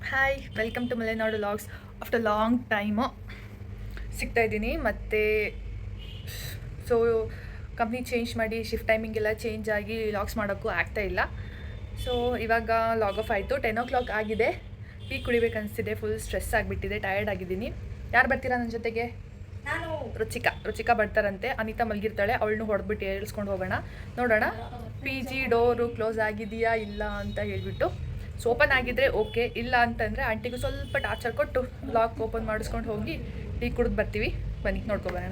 Hi welcome to Malenadu logs. After long time ಸಿಗ್ತಾಯಿದ್ದೀನಿ ಮತ್ತು so company change ಮಾಡಿ shift timing ಎಲ್ಲ ಚೇಂಜ್ ಆಗಿ ಲಾಗ್ಸ್ ಮಾಡೋಕ್ಕೂ ಆಗ್ತಾಯಿಲ್ಲ. ಸೊ ಇವಾಗ ಲಾಗ್ ಆಫ್ ಆಯಿತು. 10 o'clock ಆಗಿದೆ. ಟೀ ಕುಡಿಬೇಕನ್ನಿಸ್ತಿದೆ. ಫುಲ್ ಸ್ಟ್ರೆಸ್ ಆಗಿಬಿಟ್ಟಿದೆ, ಟಯರ್ಡ್ ಆಗಿದ್ದೀನಿ. ಯಾರು ಬರ್ತೀರಾ ನನ್ನ ಜೊತೆಗೆ? ನಾನು ರುಚಿಕಾ ಬರ್ತಾರಂತೆ. ಅನಿತಾ ಮಲಗಿರ್ತಾಳೆ, ಅವಳನ್ನು ಹೊಡೆದ್ಬಿಟ್ಟು ಏಳ್ಸ್ಕೊಂಡು ಹೋಗೋಣ. ನೋಡೋಣ PG ಡೋರು ಕ್ಲೋಸ್ ಆಗಿದೆಯಾ ಇಲ್ಲ ಅಂತ ಹೇಳಿಬಿಟ್ಟು. ಸೊ ಓಪನ್ ಆಗಿದ್ದರೆ ಓಕೆ, ಇಲ್ಲ ಅಂತಂದರೆ ಆಂಟಿಗೂ ಸ್ವಲ್ಪ ಟಾರ್ಚರ್ ಕೊಟ್ಟು ಲಾಕ್ ಓಪನ್ ಮಾಡಿಸ್ಕೊಂಡು ಹೋಗಿ ಟೀ ಕುಡಿದು ಬರ್ತೀವಿ. ಬನ್ನಿ ನೋಡ್ಕೊಬರೋಣ.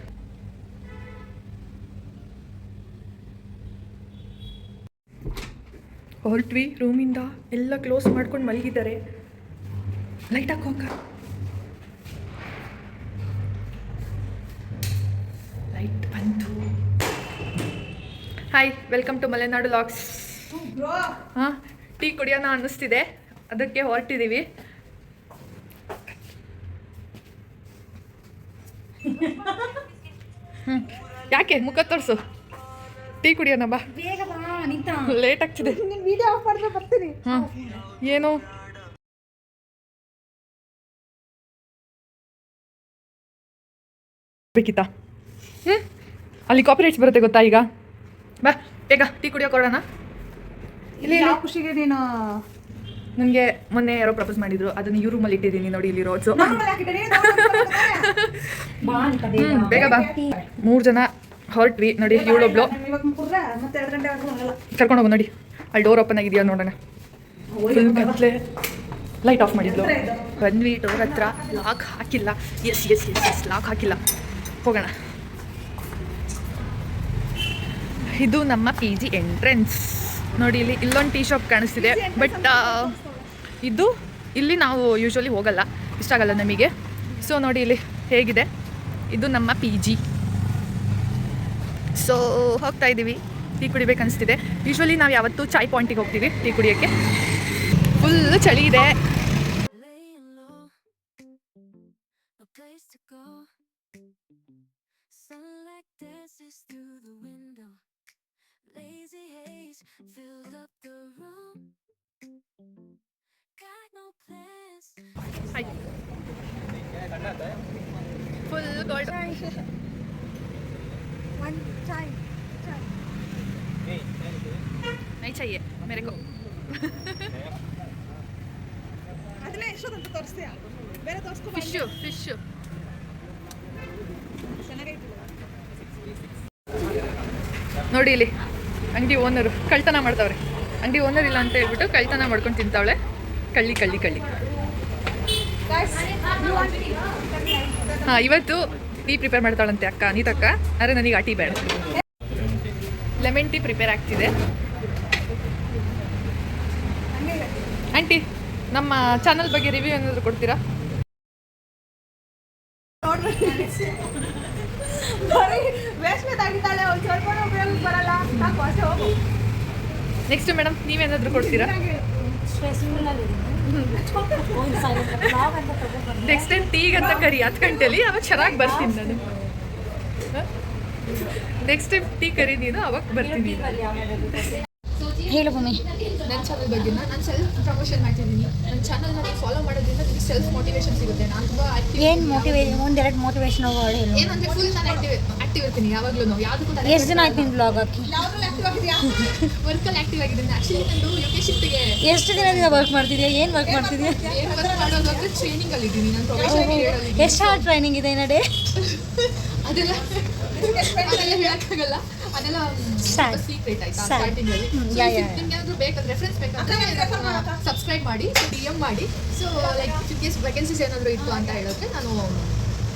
ಹೊರಟ್ವಿ ರೂಮಿಂದ. ಎಲ್ಲ ಕ್ಲೋಸ್ ಮಾಡ್ಕೊಂಡು ಮಲಗಿದ್ದಾರೆ. ಲೈಟ್ ಹಾಕೋಕ ಲೈಟ್ ಬಂತು. Hi welcome to Malenadu vlogs. ಹಾಂ, ಟೀ ಕುಡಿಯೋಣ ಅನ್ನಿಸ್ತಿದೆ, ಅದಕ್ಕೆ ಹೊರಟಿದ್ದೀವಿ. ಯಾಕೆ ಮುಖ ತೋರಿಸು, ಟೀ ಕುಡಿಯೋಣ ಬಾ. ಲೇಟ್ ಆಗ್ತಿದೆ. ಹಾಂ, ಏನು ಬೇಕಿತ್ತಾ? ಅಲ್ಲಿ ಕಾಪಿರೈಟ್ಸ್ ಬರುತ್ತೆ ಗೊತ್ತಾ ಈಗ. ಬಾ ಬೇಗ ಟೀ ಕುಡಿಯೋಕೆ ಹೊರಡೋಣ. ಇಲ್ಲಿ ಖುಷಿಗೆ ನೀನು ನನಗೆ ಮೊನ್ನೆ ಯಾರೋ ಪ್ರಪೋಸ್ ಮಾಡಿದ್ರು, ಅದನ್ನ ಈ ರೂಮಲ್ಲಿ ಇಟ್ಟಿದ್ದೀನಿ ನೋಡಿ, ಇಲ್ಲಿ ರೋಡ್ಸು. ಬೇಗ ಬಾ. 3 ಜನ ಹೊರಟ್ವಿ ನೋಡಿ. ಇವಳೊಬ್ಳು ಕರ್ಕೊಂಡು ಹೋಗು ನೋಡಿ. ಅಲ್ಲಿ ಡೋರ್ ಓಪನ್ ಆಗಿದೆಯಾ ನೋಡೋಣ. ಕತ್ಲೆ, ಲೈಟ್ ಆಫ್ ಮಾಡಿದ್ಲು. ಬಂದ್ವಿ ಡೋರ್ ಹತ್ರ. ಲಾಕ್ ಹಾಕಿಲ್ಲ. ಎಸ್ ಲಾಕ್ ಹಾಕಿಲ್ಲ. ಹೋಗೋಣ. ಇದು ನಮ್ಮ PG ಎಂಟ್ರೆನ್ಸ್ ನೋಡಿ. ಇಲ್ಲೊಂದು ಟೀ ಶಾಪ್ ಕಾಣಿಸ್ತಿದೆ, ಬಟ್ ಇದು ಇಲ್ಲಿ ನಾವು ಯೂಶ್ವಲಿ ಹೋಗಲ್ಲ, ಇಷ್ಟ ಆಗಲ್ಲ ನಮಗೆ. ಸೊ ನೋಡಿ ಇಲ್ಲಿ ಹೇಗಿದೆ. ಇದು ನಮ್ಮ PG. ಸೊ ಹೋಗ್ತಾ ಇದ್ದೀವಿ. ಟೀ ಕುಡಿಬೇಕನ್ನಿಸ್ತಿದೆ. ಯೂಶ್ವಲಿ ನಾವು ಯಾವತ್ತೂ ಚಾಯ್ ಪಾಯಿಂಟಿಗೆ ಹೋಗ್ತೀವಿ ಟೀ ಕುಡಿಯೋಕ್ಕೆ. ಫುಲ್ ಚಳಿ ಇದೆ. Lazy haze filled up the room. Got no plans. Hi. Full gold. One chai. नहीं चाहिए मेरे को. ಅದನ್ನೇ ಎಷ್ಟೊಂದು ತೋರಿಸ್ತೀಯಾ? ಬೇರೆ ತೋರಿಸ್ಕೊ. ಫಿಶ್ ನೋಡಿ. ಇಲ್ಲಿ ಅಂಗಡಿ ಓನರು ಕಳ್ತನ ಮಾಡ್ತಾವ್ರೆ. ಅಂಗಡಿ ಓನರ್ ಇಲ್ಲ ಅಂತ ಹೇಳ್ಬಿಟ್ಟು ಕಳ್ತನ ಮಾಡ್ಕೊಂಡು ತಿಂತಾವಳೆ. ಕಳ್ಳಿ. ಹಾಂ, ಇವತ್ತು ಟೀ ಪ್ರಿಪೇರ್ ಮಾಡ್ತಾಳಂತೆ ಅಕ್ಕ, ಅನಿತಕ್ಕ. ಆದರೆ ನನಗೆ ಆ ಟೀ ಬೇಡ. ಲೆಮನ್ ಟೀ ಪ್ರಿಪೇರ್ ಆಗ್ತಿದೆ. ಆಂಟಿ, ನಮ್ಮ ಚಾನಲ್ ಬಗ್ಗೆ ರಿವ್ಯೂ ಏನಾದರೂ ಕೊಡ್ತೀರಾ? ನೆಕ್ಸ್ಟ್ ಮೇಡಮ್, ನೀವೇನಾದರೂ ಕೊಡ್ತೀರಾ? ನೆಕ್ಸ್ಟ್ ಟೈಮ್ ಟೀಗಂತ ಕರಿ 10 ಗಂಟೆಲಿ, ಅವಾಗ ಚೆನ್ನಾಗಿ ಬರ್ತೀನಿ ನಾನು. ನೆಕ್ಸ್ಟ್ ಟೈಮ್ ಟೀ ಕರಿ ನೀನು, ಅವಾಗ ಬರ್ತೀನಿ. ಹೇಳು ಭೂಮಿ. ನನ್ನ ಚಾನಲ್ ಬಗ್ಗೆ ನಾನು ಸೆಲ್ಫ್ ಪ್ರಮೋಷನ್ ಮಾಡ್ತಿದ್ದೀನಿ. ನನ್ನ ಚಾನಲ್ನ ಫಾಲೋ ಮಾಡೋದ್ರಿಂದ ನಿಮಗೆ ಸೆಲ್ಫ್ ಮೋಟಿವೇಶನ್ ಸಿಗುತ್ತೆ. ನಾನು ತುಂಬ ಒಂದೆರಡು ಮೋಟಿವೇಶನ್ ವರ್ಡ್ ಹೇಳು. ಏನಂದರೆ ಫುಲ್ ನಾನು ಆಕ್ಟಿವ್ ಇರ್ತೀನಿ ಯಾವಾಗಲೂ. ಯಾವುದಕ್ಕೂ ಎಷ್ಟು ದಿನ ಆಯ್ತು ನೀನು ಬ್ಲಾಗ್ ಹಾಕಿ? ವರ್ಕಲ್ಲಿ ಆಕ್ಟಿವ್ ಆಗಿದ್ದೀನಿ. ಆ್ಯಕ್ಚುಲಿ ನಂದು UK ಶಿಫ್ಟಿಗೆ ಎಷ್ಟು ದಿನದಿಂದ ವರ್ಕ್ ಮಾಡ್ತಿದ್ಯಾ? ಏನು ವರ್ಕ್ ಮಾಡ್ತಿದ್ಯಾ? ಏನು ವರ್ಕ್ ಮಾಡೋದು ಅಂದರೆ ಟ್ರೈನಿಂಗಲ್ಲಿ ಇದ್ದೀನಿ ನಾನು. ಪ್ರೊಫೆಷನಲ್ ಎಷ್ಟು ಹಾರ್ಡ್ ಟ್ರೈನಿಂಗ್ ಇದೆ ನಡೆ? ಅದೆಲ್ಲ ಹೇಳೋಕ್ಕಾಗಲ್ಲ, ಅದೆಲ್ಲ ಸೀಕ್ರೆಟ್ ಆಯ್ತಾ ಸ್ಟಾರ್ಟಿಂಗಲ್ಲಿ. ನಿಮ್ಗೆ ಏನಾದರೂ ಬೇಕಾದ್ರೆ ರೆಫರೆನ್ಸ್ ಬೇಕಾದ್ರೆ ಸಬ್ಸ್ಕ್ರೈಬ್ ಮಾಡಿ, DM ಮಾಡಿ. So like in case vacancies ಏನಾದರೂ ಇತ್ತು ಅಂತ ಹೇಳೋಕ್ಕೆ ನಾನು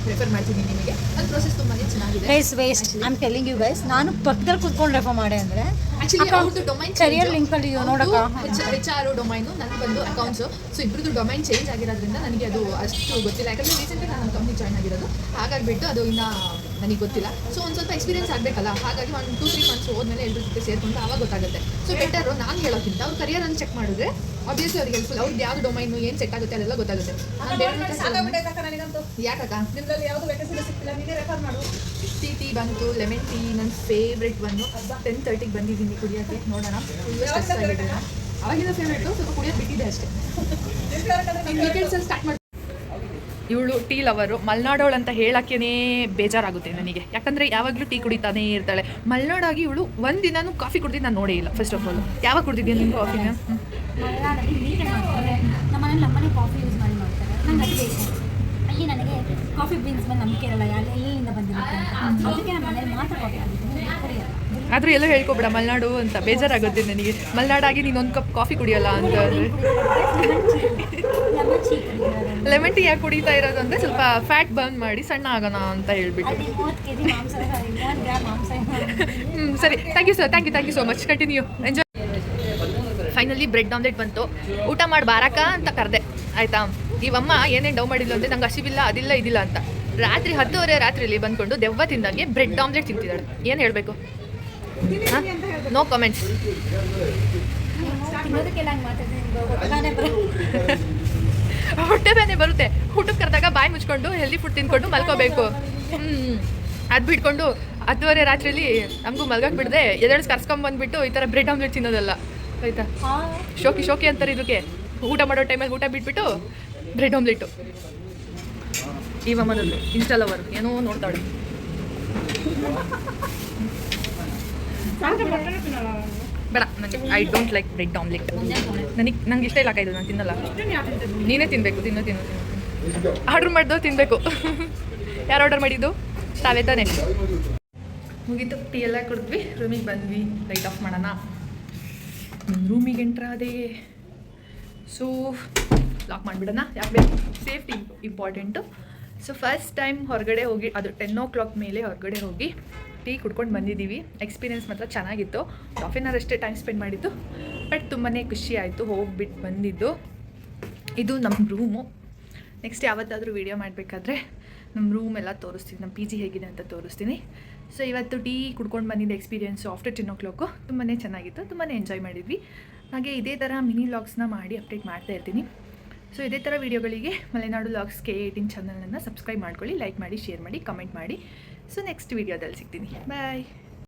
ರೆಫರ್ ಮಾಡ್ತೀನಿ ನಿಮಗೆ. ಅದು ಪ್ರೊಸೆಸ್ ತುಂಬಾ ಚೆನ್ನಾಗಿದೆ. Waste I am telling you guys. ನಾನು ಪಕ್ಕದಲ್ಲಿ ಕೂತ್ಕೊಂಡು ರೆಫರ್ ಮಾಡಿ ಅಂದರೆ ಆಕ್ಚುಲಿ ಅವ್ರದ್ದು ಡೊಮೈನ್ ಕರಿಯರ್ ಲಿಂಕಲ್ಲಿ ನೋಡೋಕ್ಕ HR ಡೊಮೈನು, ನನಗೆ ಬಂದು ಅಕೌಂಟ್ಸು. ಸೊ ಇಬ್ಬರದ್ದು ಡೊಮೈನ್ ಚೇಂಜ್ ಆಗಿರೋದ್ರಿಂದ ನನಗೆ ಅದು ಅಷ್ಟು ಗೊತ್ತಿಲ್ಲ. ಯಾಕಂದರೆ ರೀಸೆಂಟ್ಲಿ ನಾನು ಕಂಪ್ನಿ ಜಾಯ್ನ್ ಆಗಿರೋದು, ಹಾಗಾಗಿಬಿಟ್ಟು ಅದು ಇನ್ನೂ ನನಗೆ ಗೊತ್ತಿಲ್ಲ. ಸೊ ಒಂದು ಸ್ವಲ್ಪ ಎಕ್ಸ್ಪೀರಿಯನ್ಸ್ ಆಗಬೇಕಲ್ಲ, ಹಾಗಾಗಿ 1-2-3 ಮಂತ್ಸ್ ಹೋದ್ಮೇಲೆ ಎಲ್ಲರ ಜೊತೆ ಸೇರಿಕೊಂಡು ಆವಾಗ ಗೊತ್ತಾಗುತ್ತೆ. ಸೊ ಬೆಟರು ನಾನು ಹೇಳೋಕ್ಕಿಂತ ಅವ್ರ ಕರಿಯರನ್ನು ಚೆಕ್ ಮಾಡಿದ್ರೆ ಆಬ್ವಿಯಸ್ಲಿ ಅವ್ರಿಗೆ ಹೆಲ್ಪ್ಫುಲ್. ಅವ್ರಿಗೆ ಯಾವುದು ಡೊಮೈನು ಏನು ಸೆಟ್ ಆಗುತ್ತೆ ಅದೆಲ್ಲ ಗೊತ್ತಾಗುತ್ತೆ. ಯಾಕಕ್ಕ ನಿಮ್ಮಲ್ಲಿ ಯಾವುದು ವೇಕೆನ್ಸಿ ಸಿಗ್ತಿಲ್ಲ, ನೀನೇ ರೆಫರ್ ಮಾಡು. ಟೀ ಬಂತು, ಲೆಮನ್ ಟೀ ನನ್ನ ಫೇವ್ರೆಟ್ ಬಂದು. 10:30ಗೆ ಬಂದಿದ್ದೀನಿ ಕುಡಿಯೋಕ್ಕೆ. ನೋಡೋಣ. ಫುಲ್ ಸ್ಟ್ರೆಸ್ ಆಗಿದ್ದೀನಿ. ಅವಾಗಿಂದ ಫೇವ್ರೇಟು, ಸ್ವಲ್ಪ ಕುಡಿಯೋದು ಬಿಟ್ಟಿದೆ ಅಷ್ಟೇ. ವೀಕೆಂಡ್ಸಲ್ಲಿ ಸ್ಟಾರ್ಟ್ ಮಾಡಿ. ಇವಳು ಟೀ ಲವರು, ಮಲ್ನಾಡೋಳು ಅಂತ ಹೇಳೋಕ್ಕೇ ಬೇಜಾರಾಗುತ್ತೆ ನನಗೆ. ಯಾಕಂದರೆ ಯಾವಾಗಲೂ ಟೀ ಕುಡಿತಾನೇ ಇರ್ತಾಳೆ. ಮಲ್ನಾಡಾಗಿ ಇವಳು ಒಂದಿನೂ ಕಾಫಿ ಕುಡ್ದಿದ್ದು ನಾನು ನೋಡೇ ಇಲ್ಲ. ಫಸ್ಟ್ ಆಫ್ ಆಲ್ ಯಾವಾಗ ಕುಡ್ದಿದ್ಯಾ ನೀನು ಕಾಫಿನ? ಮಲನಾಡಲ್ಲಿ ನೀಟಾಗಿ ಮಾಡ್ತಾರೆ. ನಮ್ಮನೆ ಕಾಫಿ ಯೂಸ್ ಮಾಡಿ ಮಾಡ್ತಾರೆ. ನಂಗೆ ಅದು ಬೇಕು. ಅಲ್ಲಿ ನನಗೆ ಕಾಫಿ ಬೀನ್ಸ್ ಮೇಲೆ ನಂಬಿಕೆ ಇರಲ್ಲ, ಎಲ್ಲಿಂದ ಬಂದಿರುತ್ತೆ ಅಂತ. ಅದಕ್ಕೆ ನಮ್ಮ ಮನೇಲಿ ಮಾತ್ರ ಕಾಫಿ ಕುಡಿಯಲ್ಲ. ಆದರೂ ಎಲ್ಲೋ ಹೇಳ್ಕೊಬೇಡ ಮಲ್ನಾಡು ಅಂತ, ಬೇಜಾರಾಗುತ್ತೆ ನನಗೆ. ಮಲ್ನಾಡಾಗಿ ನೀನು ಒಂದು ಕಪ್ ಕಾಫಿ ಕುಡಿಯೋಲ್ಲ ಅಂತ ಅಂದರೆ. ಲೆಮನ್ ಟೀ ಯಾಕೆ ಕುಡಿತಾ ಇರೋದು ಅಂದರೆ ಸ್ವಲ್ಪ ಫ್ಯಾಟ್ ಬರ್ನ್ ಮಾಡಿ ಸಣ್ಣ ಆಗೋಣ ಅಂತ ಹೇಳ್ಬಿಟ್ಟು. ಸರಿ, thank you sir, thank you so much. Continue, enjoy. Finally bread omelette ಬಂತು. ಊಟ ಮಾಡಿ ಬಾರಕ ಅಂತ ಕರೆದೆ, ಆಯಿತಾ. ಇವಮ್ಮ ಏನೇನು ಡೌ ಮಾಡಿಲ್ಲ ಅಂದರೆ ನಂಗೆ ಹಸಿವಿಲ್ಲ, ಅದಿಲ್ಲ ಇದಿಲ್ಲ ಅಂತ. ರಾತ್ರಿ 10:30 ರಾತ್ರಿಯಲ್ಲಿ ಬಂದ್ಕೊಂಡು ದೆವ್ವ ತಿಂದಂಗೆ ಬ್ರೆಡ್ ಆಮ್ಲೆಟ್ ತಿಂತಿದ್ದಾಳೆ. ಏನು ಹೇಳಬೇಕು? ಹಾಂ, ನೋ ಕಮೆಂಟ್ಸ್. ಹೊಟ್ಟೆ ಬೇನೆ ಬರುತ್ತೆ. ಊಟಕ್ಕೆ ಕರೆದಾಗ ಬಾಯಿ ಮುಚ್ಕೊಂಡು ಹೆಲ್ದಿ ಫುಡ್ ತಿಂದ್ಕೊಂಡು ಮಲ್ಕೋಬೇಕು. ಅದು ಬಿಟ್ಕೊಂಡು 10:30 ರಾತ್ರಿಯಲ್ಲಿ ನಮಗೂ ಮಲ್ಗಕ್ಕೆ ಬಿಡದೆ ಎದೆಳ್ಸ್ ಕರ್ಸ್ಕೊಂಬಂದ್ಬಿಟ್ಟು ಈ ಥರ ಬ್ರೆಡ್ ಆಮ್ಲೆಟ್ ತಿನ್ನೋದಲ್ಲ, ಆಯಿತಾ. ಶೋಕಿ ಅಂತಾರೆ ಇದಕ್ಕೆ. ಊಟ ಮಾಡೋ ಟೈಮಲ್ಲಿ ಊಟ ಬಿಟ್ಬಿಟ್ಟು ಬ್ರೆಡ್ ಆಮ್ಲೆಟು. ಇವಮ್ಮನದ್ದು ಇನ್ಸ್ಟಾಲ್ ಅವರು ಏನೋ ನೋಡ್ತಾಳೆ. ಬೇಡ, ನನಗೆ I don't like bread omelette. ನಂಗೆ ಇಷ್ಟ ಇಲ್ಲ ಇದು, ನಾನು ತಿನ್ನಲ್ಲ. ನೀನೇ ತಿನ್ನಬೇಕು. ತಿನ್ನು. ಆರ್ಡ್ರ್ ಮಾಡಿದೋ ತಿನ್ನಬೇಕು. ಯಾರು ಆರ್ಡರ್ ಮಾಡಿದ್ದು? ತಾವೇ ತಾನೇ. ಮುಗೀತು, ಟೀ ಎಲ್ಲ ಕುಡಿದ್ವಿ, ರೂಮಿಗೆ ಬಂದ್ವಿ. ಲೈಟ್ ಆಫ್ ಮಾಡೋಣ. ರೂಮಿಗೆ ಎಂಟ್ರಾದೆ. ಸೊ ಲಾಕ್ ಮಾಡಿಬಿಡೋಣ. ಯಾಕೆ ಬೇಕು? Safety important. So first time ಹೊರಗಡೆ ಹೋಗಿ, ಅದು 10 o'clock ಮೇಲೆ ಹೊರಗಡೆ ಹೋಗಿ ಟೀ ಕುಡ್ಕೊಂಡು ಬಂದಿದ್ದೀವಿ. ಎಕ್ಸ್ಪೀರಿಯೆನ್ಸ್ ಮಾತ್ರ ಚೆನ್ನಾಗಿತ್ತು. ಹಾಫ್ ಆನ್ ಅವರ್ ಅಷ್ಟೇ ಟೈಮ್ ಸ್ಪೆಂಡ್ ಮಾಡಿದ್ದು, ಬಟ್ ತುಂಬಾ ಖುಷಿ ಆಯಿತು ಹೋಗ್ಬಿಟ್ಟು ಬಂದಿದ್ದು. ಇದು ನಮ್ಮ ರೂಮು. ನೆಕ್ಸ್ಟ್ ಯಾವತ್ತಾದರೂ ವೀಡಿಯೋ ಮಾಡಬೇಕಾದ್ರೆ ನಮ್ಮ ರೂಮ್ ಎಲ್ಲ ತೋರಿಸ್ತೀನಿ, ನಮ್ಮ PG ಹೇಗಿದೆ ಅಂತ ತೋರಿಸ್ತೀನಿ. ಸೊ ಇವತ್ತು ಟೀ ಕುಡ್ಕೊಂಡು ಬಂದಿದ್ದ ಎಕ್ಸ್ಪೀರಿಯೆನ್ಸು ಆಫ್ಟರ್ 10 o'clock ತುಂಬಾ ಚೆನ್ನಾಗಿತ್ತು, ತುಂಬಾ ಎಂಜಾಯ್ ಮಾಡಿದ್ವಿ. ಹಾಗೆ ಇದೇ ಥರ ಮಿನಿ ವ್ಲಾಗ್ಸ್ನ ಮಾಡಿ ಅಪ್ಡೇಟ್ ಮಾಡ್ತಾ ಇರ್ತೀನಿ. ಸೊ ಇದೇ ಥರ ವೀಡಿಯೋಗಳಿಗೆ ಮಲೆನಾಡು ವ್ಲಾಗ್ಸ್ K18 ಚಾನಲನ್ನು ಸಬ್ಸ್ಕ್ರೈಬ್ ಮಾಡ್ಕೊಳ್ಳಿ, ಲೈಕ್ ಮಾಡಿ, ಶೇರ್ ಮಾಡಿ, ಕಮೆಂಟ್ ಮಾಡಿ. ಸೊ ನೆಕ್ಸ್ಟ್ ವೀಡಿಯೋದಲ್ಲಿ ಸಿಗ್ತೀನಿ. ಬಾಯ್.